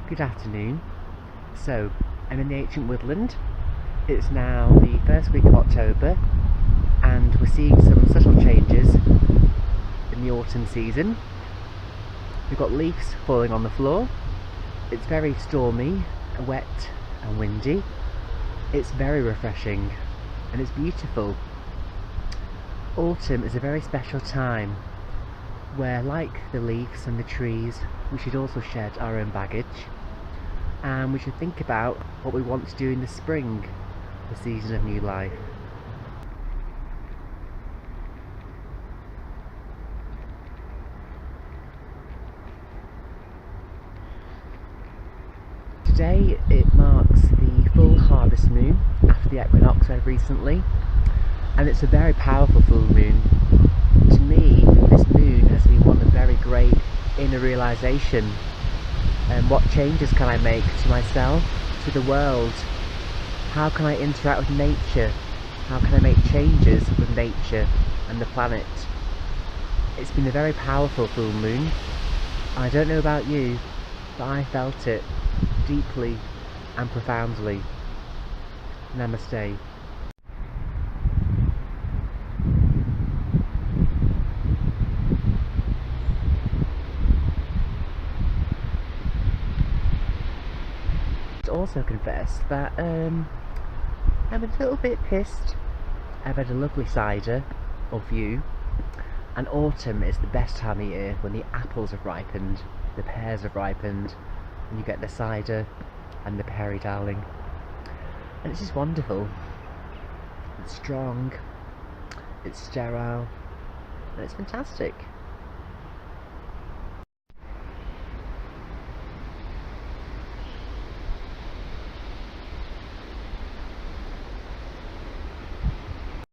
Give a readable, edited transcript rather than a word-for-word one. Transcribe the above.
Good afternoon. So, I'm in the ancient Woodland. It's now the first week of October, and we're seeing some subtle changes in the autumn season. We've got leaves falling on the floor. It's very stormy, wet and windy. It's very refreshing and it's beautiful. Autumn is a very special time where, like the leaves and the trees, we should also shed our own baggage, and we should think about what we want to do in the spring, the season of new life. Today it marks the full harvest moon after the equinox very recently, and it's a very powerful full moon. To me, this moon has been one of very great inner realisation. And what changes can I make to myself, to the world? How can I interact with nature? How can I make changes with nature and the planet? It's been a very powerful full moon. I don't know about you, but I felt it deeply and profoundly. Namaste. To also confess that I'm a little bit pissed. I've had a lovely cider or view, and autumn is the best time of year when the apples have ripened, the pears have ripened, and you get the cider and the perry darling, and it's just wonderful. It's strong, it's sterile, and it's fantastic.